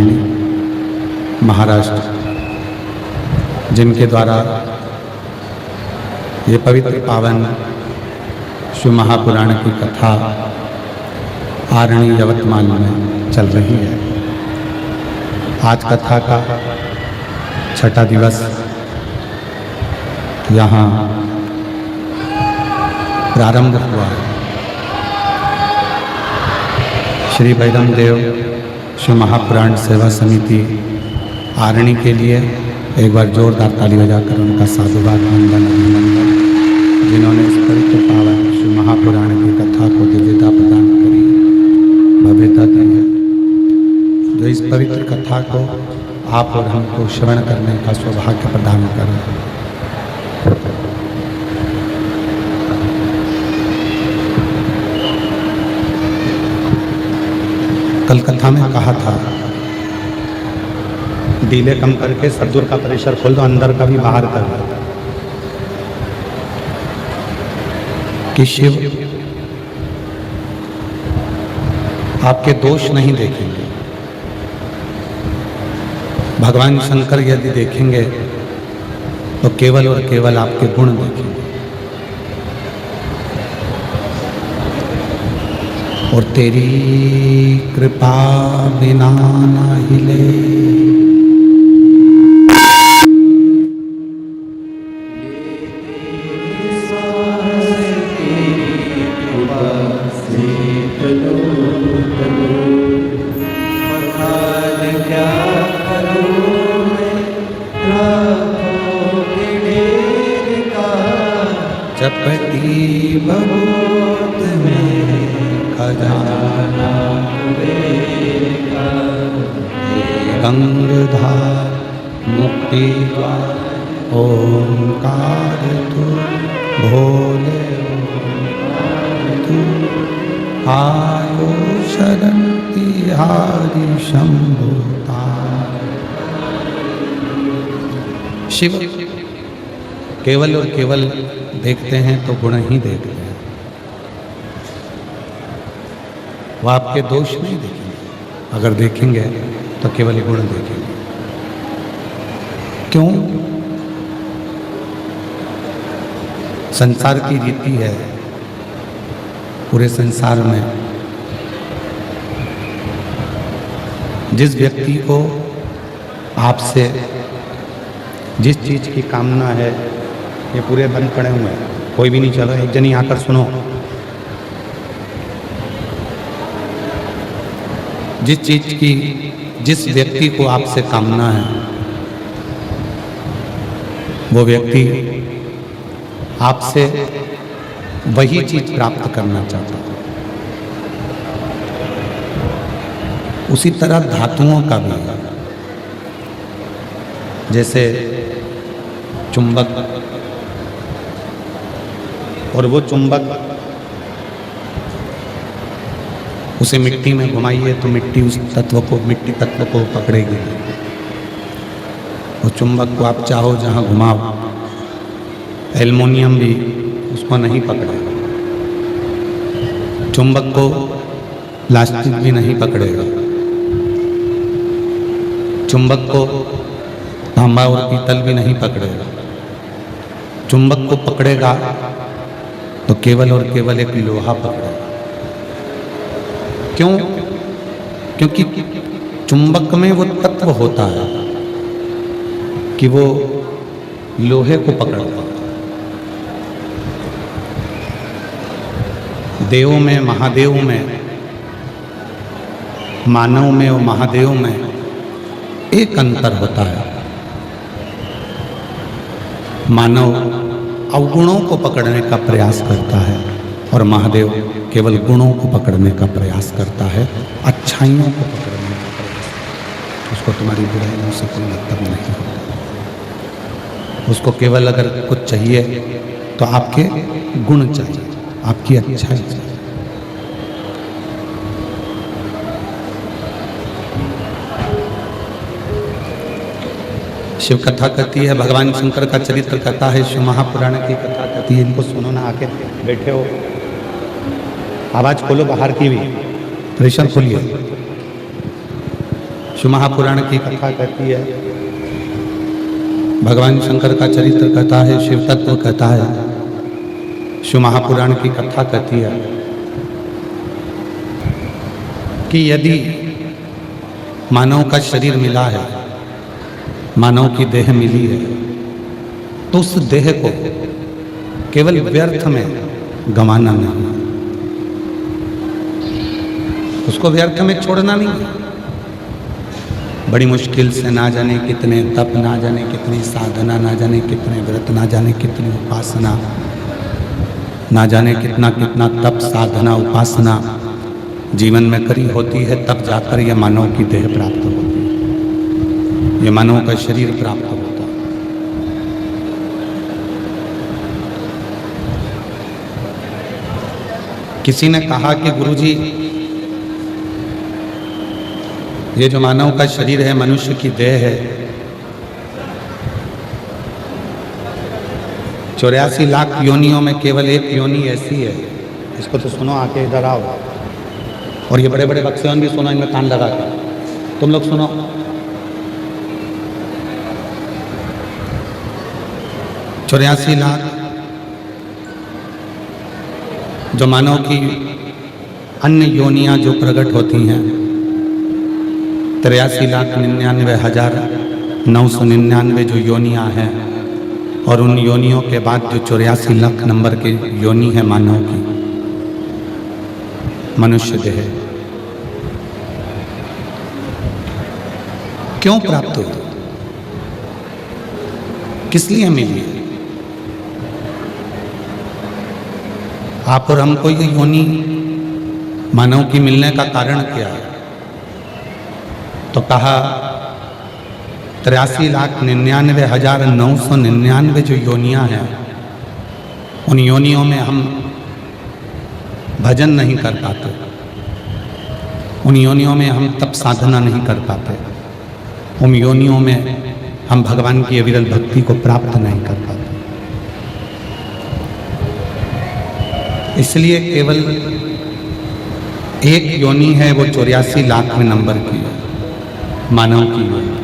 शिवमोहिनी महाराष्ट्र, जिनके द्वारा ये पवित्र पावन शिव महापुराण की कथा आरणी यवतमाल में चल रही है। आज कथा का छठा दिवस यहाँ प्रारंभ हुआ है। श्री भैरमदेव शिव महापुराण सेवा समिति आरणी के लिए एक बार जोरदार ताली बजाकर उनका साधुवाद, वंदन, अभिनंदन, जिन्होंने इस पवित्र पावन शिव महापुराण की कथा को दिव्यता प्रदान करी, भव्यता दी है। जो इस पवित्र कथा को आप और हमको श्रवण करने का सौभाग्य प्रदान करें। कल कथा में कहा था, डीले कम करके सद्दूर का प्रेशर खोल दो, अंदर का भी बाहर कर दो, कि शिव आपके दोष नहीं देखेंगे। भगवान शंकर यदि देखेंगे तो केवल और केवल आपके गुण देखेंगे। और तेरी कृपा बिना ना हिले, चपटी बहुत में खजाना गंगधार मुक्ति ओंकार तू भोले तू आयो शरण तिहारी शंभुता। शिव केवल और केवल देखते हैं तो गुण ही देखते हैं, वो आपके दोष नहीं देखेंगे। अगर देखेंगे तो केवल गुण देखेंगे। क्यों? संसार की रीति है, पूरे संसार में जिस व्यक्ति को आपसे जिस चीज की कामना है, ये पूरे बंद पड़े हुए हैं, कोई भी नहीं चल रहा। एक जनी आकर सुनो, जिस व्यक्ति को आपसे कामना है, वो व्यक्ति आपसे वही चीज प्राप्त करना चाहता है। उसी तरह धातुओं का भी, जैसे चुंबक, और वो चुंबक उसे मिट्टी में घुमाइए तो मिट्टी उस मिट्टी तत्व को पकड़ेगी। और चुंबक को आप चाहो जहाँ घुमाओ, एल्युमिनियम भी उसको नहीं पकड़ेगा, चुंबक को प्लास्टिक भी नहीं पकड़ेगा, चुंबक को तांबा और पीतल भी नहीं पकड़ेगा। चुंबक को पकड़ेगा तो केवल और केवल एक लोहा पकड़ेगा। क्यों? क्योंकि चुंबक में वो तत्व होता है कि वो लोहे को पकड़ता है। देवों में, महादेव में, मानव में और महादेव में एक अंतर होता है। मानव अवगुणों को पकड़ने का प्रयास करता है और महादेव केवल गुणों को पकड़ने का प्रयास करता है, अच्छाइयों को पकड़ने का प्रयास। उसको तुम्हारी बुराइयों से कोई मतलब नहीं होता। उसको केवल अगर कुछ चाहिए तो आपके गुण चाहिए, आपकी अच्छाई चाहिए। शिव कथा कहती है, भगवान शंकर का चरित्र कहता है, शिव महापुराण की कथा कहती है। इनको सुनो ना, आके बैठे हो, आवाज खोलो बाहर की भी, प्रेशर खोलिए। शिव महापुराण की कथा कहती है, भगवान शंकर का चरित्र कहता है, शिव तत्व कहता है, शिव महापुराण की कथा कहती है कि यदि मानव का शरीर मिला है, मानव की देह मिली है, तो उस देह को केवल व्यर्थ में गंवाना नहीं, उसको व्यर्थ में छोड़ना नहीं। बड़ी मुश्किल से ना जाने कितने तप, ना जाने कितनी साधना, ना जाने कितने व्रत, ना जाने कितनी उपासना, ना जाने कितना कितना तप, साधना, उपासना जीवन में करी होती है, तब जाकर यह मानव की देह प्राप्त होती है, ये मानव का शरीर प्राप्त होता है। किसी ने कहा कि गुरुजी, ये जो मानव का शरीर है, मनुष्य की देह है, 84 लाख योनियों में केवल एक योनि ऐसी है, इसको तो सुनो, आके इधर आओ, और ये बड़े बड़े बक्सेवन भी सुनो, इनमें कान लगा के, तुम लोग सुनो। 84 लाख जो मानव की अन्य योनियां जो प्रकट होती हैं, 83,99,999 जो योनियां हैं, और उन योनियों के बाद जो 84 लाख नंबर की योनि है मानव की, मनुष्य देह क्यों प्राप्त हुई, किस लिए मिली? आप और हमको ये योनि मानव की मिलने का कारण क्या है? तो कहा 83,99,999 जो योनियां हैं, उन योनियों में हम भजन नहीं कर पाते, उन योनियों में हम तप साधना नहीं कर पाते, उन योनियों में हम भगवान की अविरल भक्ति को प्राप्त नहीं कर पाते। इसलिए केवल एक योनि है, वो 84 लाखवें नंबर की है, मानव की योनि।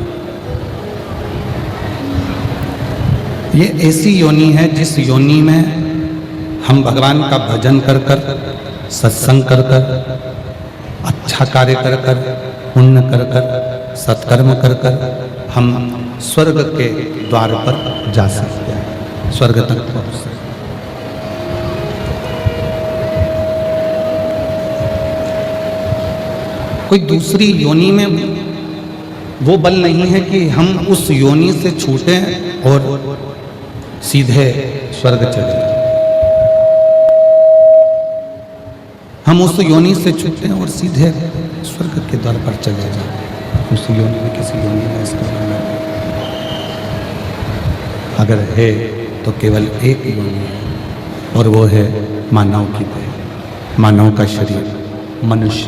ये ऐसी योनि है जिस योनि में हम भगवान का भजन कर कर, सत्संग कर कर, अच्छा कार्य कर कर, पुण्य कर कर, सत्कर्म कर कर हम स्वर्ग के द्वार पर जा सकते हैं, स्वर्ग तक पहुंच सकते हैं। कोई दूसरी योनि में वो बल नहीं है कि हम उस योनि से छूटें और सीधे स्वर्ग चले जाएं। हम उस योनि से छूटें और सीधे स्वर्ग के द्वार पर चले जाएं। उस योनि में किसी योनि में इसका वर्णन अगर है तो केवल एक योनि है, और वो है मानव की देह, मानव का शरीर, मनुष्य।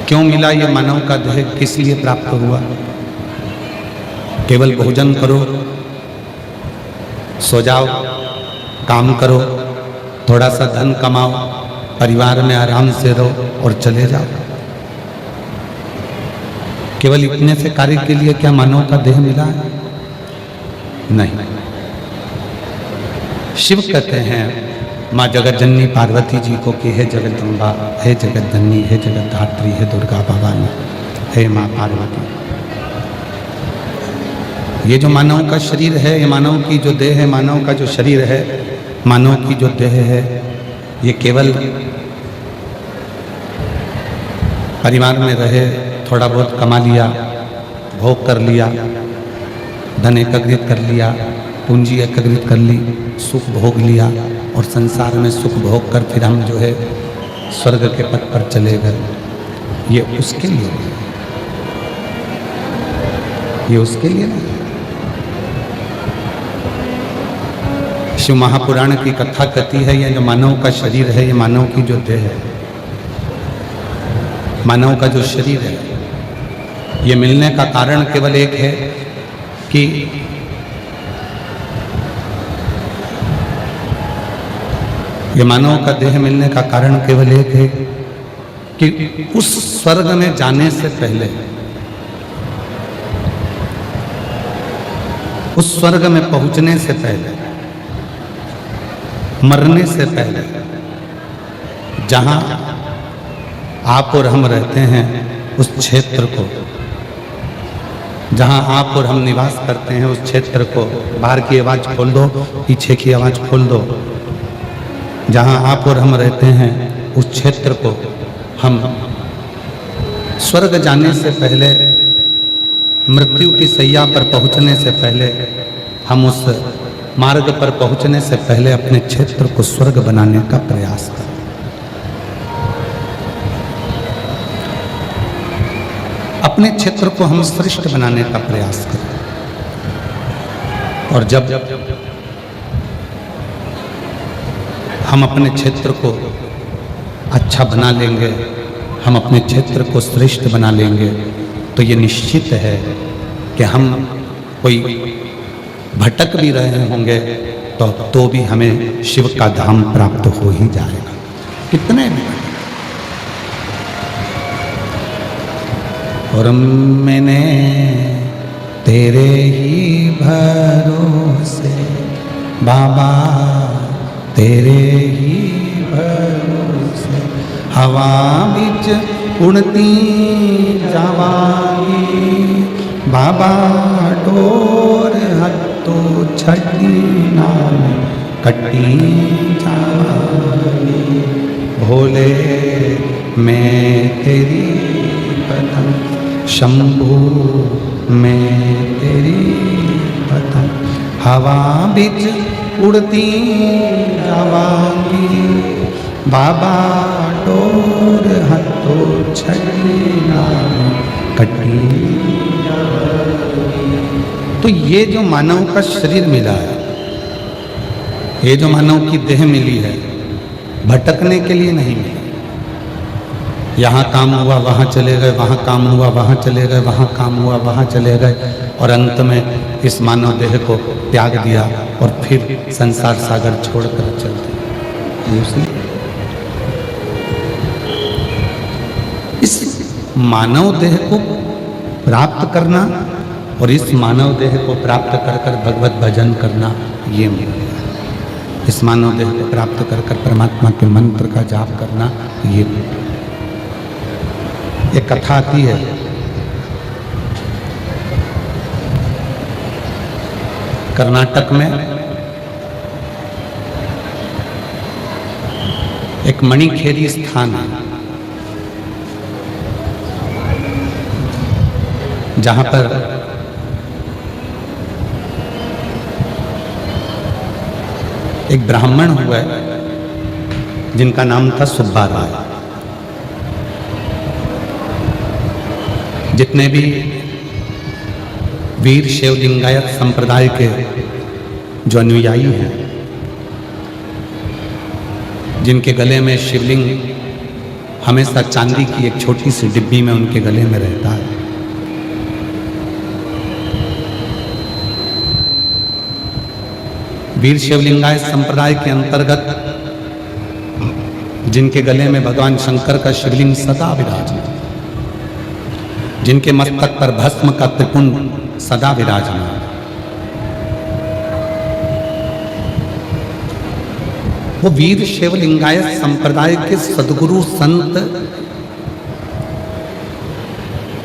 क्यों मिला ये मानव का देह, किस लिए प्राप्त हुआ? केवल भोजन करो, सो जाओ, काम करो, थोड़ा सा धन कमाओ, परिवार में आराम से रहो और चले जाओ, केवल इतने से कार्य के लिए क्या मानव का देह मिला है? नहीं। शिव कहते हैं माँ जगत जननी पार्वती जी को कि हे जगदम्बा, हे जगत जननी, हे जगत धात्री, हे दुर्गा भवानी, हे माँ पार्वती, ये जो मानव का शरीर है, ये मानव की जो देह है, मानव का जो शरीर है, मानव की जो देह है, ये केवल परिवार में रहे, थोड़ा बहुत कमा लिया, भोग कर लिया, धन एकत्रित कर लिया, पूंजी एकत्रित कर ली, सुख भोग लिया, और संसार में सुख भोग कर फिर हम जो है स्वर्ग के पथ पर चले गए, ये उसके लिए नहीं, ये उसके लिए नहीं। शिव महापुराण की कथा कहती है, ये जो मानव का शरीर है, ये मानव की जो देह है, मानव का जो शरीर है, ये मिलने का कारण केवल एक है कि ये मानव का देह मिलने का कारण केवल एक है कि उस स्वर्ग में जाने से पहले, उस स्वर्ग में पहुंचने से पहले, मरने से पहले, जहां आप और हम रहते हैं उस क्षेत्र को, जहां आप और हम निवास करते हैं उस क्षेत्र को, बाहर की आवाज़ खोल दो, पीछे की आवाज़ खोल दो, जहां आप और हम रहते हैं उस क्षेत्र को हम स्वर्ग जाने से पहले, मृत्यु की सैया पर पहुंचने से पहले, हम उस मार्ग पर पहुंचने से पहले अपने क्षेत्र को स्वर्ग बनाने का प्रयास करें। अपने क्षेत्र को हम श्रेष्ठ बनाने का प्रयास करें। और जब हम अपने क्षेत्र को अच्छा बना लेंगे, हम अपने क्षेत्र को श्रेष्ठ बना लेंगे, तो ये निश्चित है कि हम कोई भटक भी रहे होंगे तो भी हमें शिव का धाम प्राप्त हो ही जाएगा। कितने भी। और मैंने तेरे ही भरोसे बाबा, तेरे ही भरोसे हवा बिच उड़ती जावांगी बाबा, डोर हत्तो छड़ी नाम कटी जावांगी। भोले मैं तेरी पतंग, शंभू मैं तेरी पतंग, हवा बिच उड़ती जावांगी बाबा, डोर हत्तो छड़ी नाम कटी जावांगी। तो ये जो मानव का शरीर मिला है, ये जो मानव की देह मिली है, भटकने के लिए नहीं मिली। यहाँ काम हुआ वहाँ चले गए, वहाँ काम हुआ वहाँ चले गए, वहाँ काम हुआ वहाँ चले गए, और अंत में इस मानव देह को त्याग दिया और फिर संसार सागर छोड़कर चल दिए। इस मानव देह को प्राप्त करना और इस मानव देह को प्राप्त कर कर भगवत भजन करना, ये मिल गया। इस मानव देह को प्राप्त कर कर परमात्मा के मंत्र का जाप करना, ये एक कथा आती है। कर्नाटक में एक मणिखेरी स्थान है, जहां पर एक ब्राह्मण हुआ जिनका नाम था सुब्बा राय। जितने भी वीर शैव लिंगायत संप्रदाय के जो अनुयायी हैं, जिनके गले में शिवलिंग हमेशा चांदी की एक छोटी सी डिब्बी में उनके गले में रहता है, वीर शैव लिंगायत संप्रदाय के अंतर्गत जिनके गले में भगवान शंकर का शिवलिंग सदा विराजमान, जिनके मस्तक पर भस्म का त्रिपुंड सदा विराजमान, वो वीर शैव लिंगायत संप्रदाय के सद्गुरु संत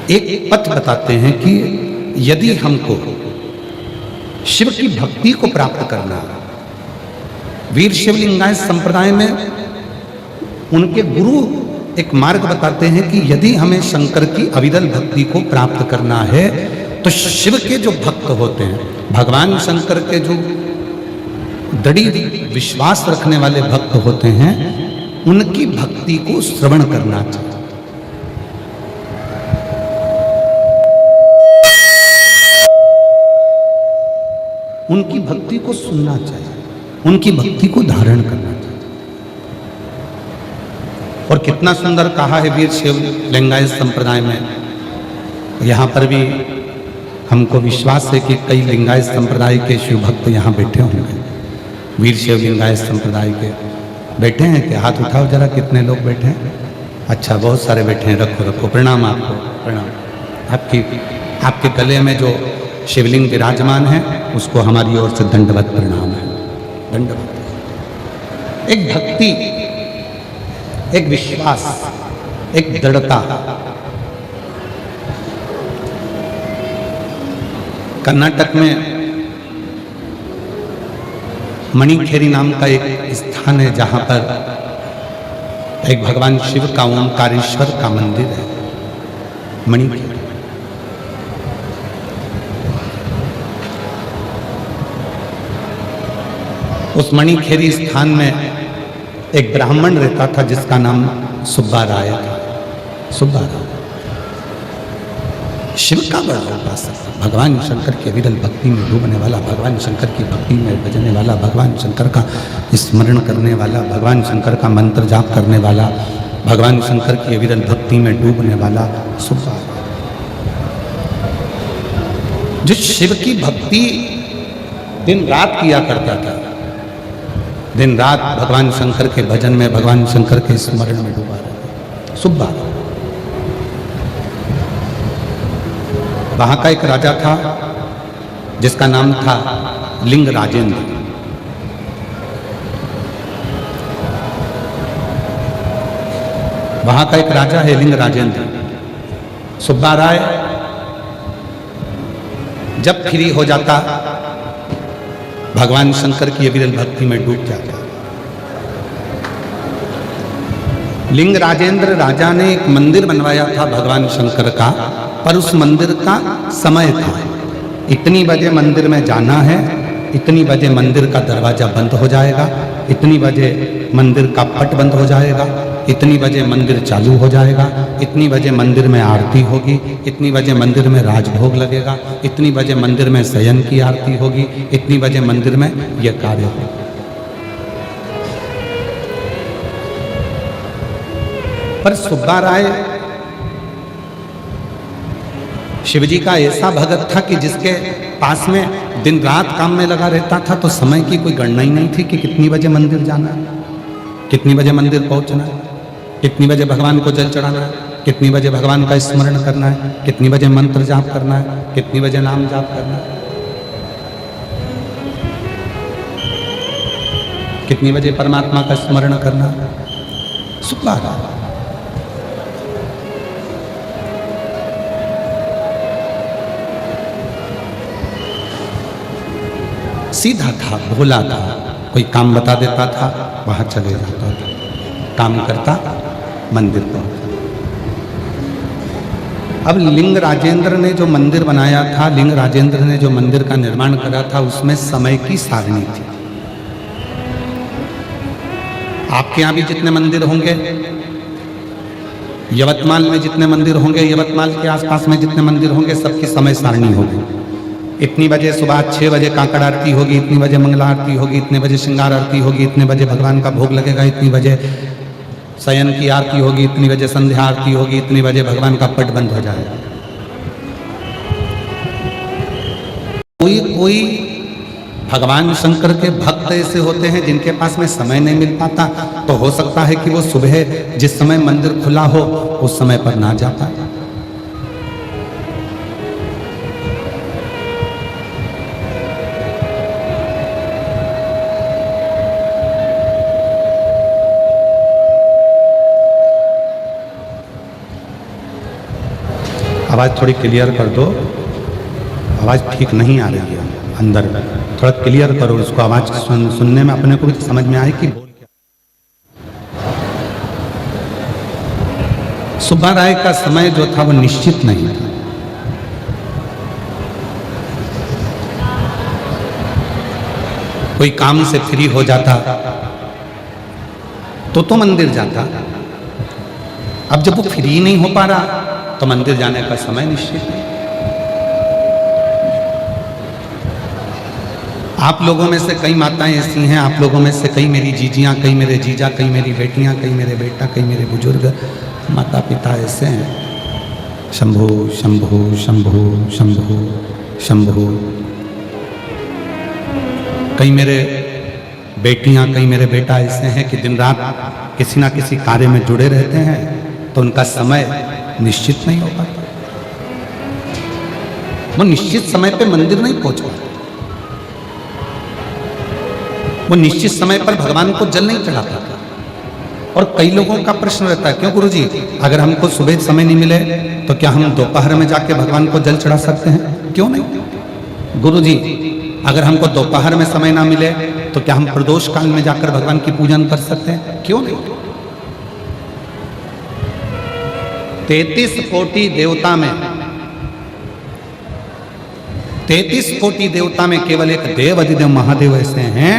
एक पथ बताते हैं कि यदि हमको शिव की भक्ति को प्राप्त करना, वीर शैव लिंगायत संप्रदाय में उनके गुरु एक मार्ग बताते हैं कि यदि हमें शंकर की अविरल भक्ति को प्राप्त करना है, तो शिव के जो भक्त होते हैं, भगवान शंकर के जो दृढ़ विश्वास रखने वाले भक्त होते हैं, उनकी भक्ति को श्रवण करना चाहिए। उनकी भक्ति को सुनना चाहिए, उनकी भक्ति को धारण करना चाहिए। और कितना सुंदर कहा है वीर शैव लिंगायत संप्रदाय में। यहाँ पर भी हमको विश्वास है कि कई लिंगायत संप्रदाय के शिव भक्त यहाँ बैठे होंगे। वीर शैव लिंगायत संप्रदाय के बैठे हैं क्या? हाथ उठाओ जरा, कितने लोग बैठे हैं? अच्छा, बहुत सारे बैठे हैं, रखो रखो, प्रणाम आपको, प्रणाम। आपके गले में जो शिवलिंग विराजमान है उसको हमारी ओर से दंडवत प्रणाम है, दंडवत। एक भक्ति, एक विश्वास, एक दृढ़ता। कर्नाटक में मणिखेरी नाम का एक स्थान है जहां पर एक भगवान शिव का ओंकारेश्वर का मंदिर है, मणिखेरी। उस मणिखेरी स्थान में एक ब्राह्मण रहता था जिसका नाम सुब्बा राय था। सुब्बा राय शिव का बड़ा उपासक, भगवान शंकर की अविरल भक्ति में डूबने वाला, भगवान शंकर की भक्ति में बजने वाला, भगवान शंकर का स्मरण करने वाला, भगवान शंकर का मंत्र जाप करने वाला, भगवान शंकर की अविरल भक्ति में डूबने वाला सुब्बा। जो शिव की भक्ति दिन रात किया करता था, दिन रात भगवान शंकर के भजन में, भगवान शंकर के स्मरण में डूबा रहता सुब्बा। वहां का एक राजा था जिसका नाम था लिंग राजेंद्र। वहां का एक राजा है लिंग राजेंद्र। सुब्बा राय जब फ्री हो जाता भगवान शंकर की अविरल भक्ति में डूब जाता। लिंग राजेंद्र राजा ने एक मंदिर बनवाया था भगवान शंकर का, पर उस मंदिर का समय था, इतनी बजे मंदिर में जाना है, इतनी बजे मंदिर का दरवाजा बंद हो जाएगा, इतनी बजे मंदिर का पट बंद हो जाएगा, इतनी बजे मंदिर चालू हो जाएगा, इतनी बजे मंदिर में आरती होगी, इतनी बजे मंदिर में राजभोग लगेगा, इतनी बजे मंदिर में शयन की आरती होगी, इतनी बजे मंदिर में यह कार्य होगा। पर सुब्बा राय शिवजी का ऐसा भगत था कि जिसके पास में दिन रात काम में लगा रहता था, तो समय की कोई गणना ही नहीं थी कि कितनी बजे मंदिर जाना है, कितनी बजे मंदिर पहुंचना है, कितनी बजे भगवान को जल चढ़ाना है, कितनी बजे भगवान का स्मरण करना है, कितनी बजे मंत्र जाप करना है, कितनी बजे नाम जाप करना है, कितनी बजे परमात्मा का स्मरण करना है। सुब्बा राय सीधा था, भोला था, कोई काम बता देता था, वहां चले जाता था, काम करता, मंदिर पहुंचता। अब लिंग राजेंद्र ने जो मंदिर बनाया था, लिंग राजेंद्र ने जो मंदिर का निर्माण करा था, उसमें समय की सारणी थी। आपके यहां भी जितने मंदिर होंगे, यवतमाल में जितने मंदिर होंगे, यवतमाल के आसपास में जितने मंदिर होंगे, सबकी समय सारणी होगी। इतनी बजे सुबह 6 बजे काकड़ आरती होगी, इतनी बजे मंगला आरती होगी, इतने बजे श्रृंगार आरती होगी, इतने बजे भगवान का भोग लगेगा, इतनी बजे शयन की आरती होगी, इतनी बजे संध्या आरती होगी, इतनी बजे भगवान का पट बंद हो जाएगा। कोई भगवान शंकर के भक्त ऐसे होते हैं जिनके पास में समय नहीं मिल पाता, तो हो सकता है कि वो सुबह जिस समय मंदिर खुला हो उस समय पर ना जा पाए। आवाज़ थोड़ी क्लियर कर दो, आवाज़ ठीक नहीं आ रही है अंदर, थोड़ा क्लियर करो उसको, आवाज़ सुनने में अपने को भी समझ में आए कि बोल क्या। सुब्बा राय का समय जो था वो निश्चित नहीं था। कोई काम से फ्री हो जाता तो मंदिर जाता। अब जब वो फ्री नहीं हो पा रहा तो मंदिर जाने का समय निश्चित नहीं। आप लोगों में से कई माताएं ऐसी हैं, आप लोगों में से कई मेरी जीजियां, कई मेरे जीजा, कई मेरी बेटियां, कई मेरे बेटा, कई मेरे बुजुर्ग माता पिता ऐसे हैं। शंभु शंभु शंभु शंभु शंभु। कई मेरे बेटियां, कई मेरे बेटा ऐसे हैं कि दिन रात किसी ना किसी कार्य में जुड़े रहते हैं, तो उनका समय निश्चित नहीं हो पाता। वो निश्चित समय पे मंदिर नहीं पहुंच पाते, वो निश्चित समय पर भगवान को जल नहीं चढ़ा पाता। और कई लोगों का प्रश्न रहता है, क्यों गुरुजी, अगर हमको सुबह समय नहीं मिले तो क्या हम दोपहर में जाके भगवान को जल चढ़ा सकते हैं? क्यों नहीं? गुरुजी, अगर हमको दोपहर में समय ना मिले तो क्या हम प्रदोष काल में जाकर भगवान की पूजन कर सकते हैं? क्यों नहीं? 33 कोटि देवता में 33 कोटि देवता में केवल एक देव अधिदेव महादेव ऐसे हैं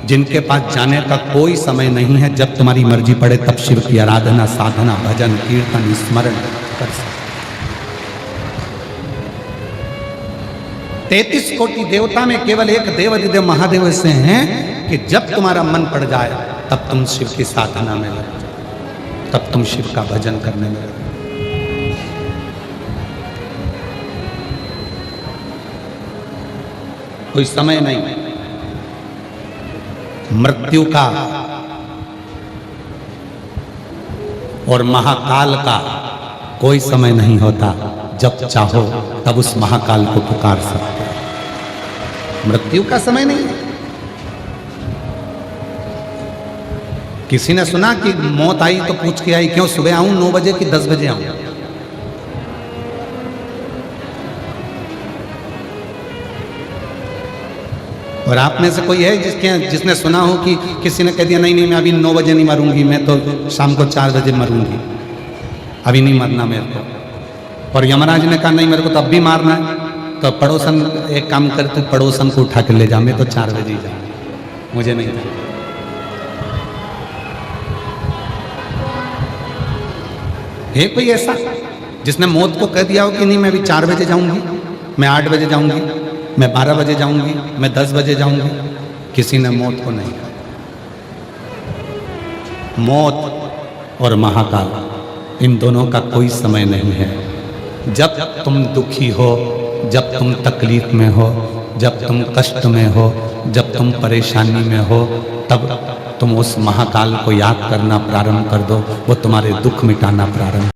जिनके पास जाने का कोई समय नहीं है। जब तुम्हारी मर्जी पड़े तब शिव की आराधना, साधना, भजन, कीर्तन, स्मरण कर सकते। 33 कोटि देवता में केवल एक देव अधिदेव महादेव ऐसे हैं कि जब तुम्हारा मन पड़ जाए तब तुम शिव की साधना में लग जाओ, तब तुम शिव का भजन करने में लग। कोई समय नहीं, मृत्यु का और महाकाल का कोई समय नहीं होता। जब चाहो तब उस महाकाल को पुकार सकते हो। मृत्यु का समय नहीं। किसी ने सुना कि मौत आई तो पूछ के आई, क्यों सुबह आऊं 9 बजे कि 10 बजे आऊं? और आप में से कोई है जिसने सुना हो कि किसी ने कह दिया नहीं मैं अभी 9 बजे नहीं मरूंगी, मैं तो शाम को 4 बजे मरूंगी, अभी नहीं मरना मेरे को। और यमराज ने कहा नहीं मेरे को तो अब भी मारना है, तो पड़ोसन एक काम कर, तू पड़ोसन को उठा के ले जा, मैं तो 4 बजे ही जाऊँ, मुझे नहीं जाना। है कोई ऐसा जिसने मौत को कह दिया हो कि नहीं मैं अभी 4 बजे जाऊंगी, मैं 8 बजे जाऊंगी, मैं 12 बजे जाऊंगी, मैं 10 बजे जाऊंगी? किसी ने मौत को नहीं कहा। मौत और महाकाल, इन दोनों का कोई समय नहीं है। जब तुम दुखी हो, जब तुम तकलीफ में हो, जब तुम कष्ट में हो, जब तुम परेशानी में हो, तब तुम उस महाकाल को याद करना प्रारंभ कर दो, वो तुम्हारे दुख मिटाना प्रारंभ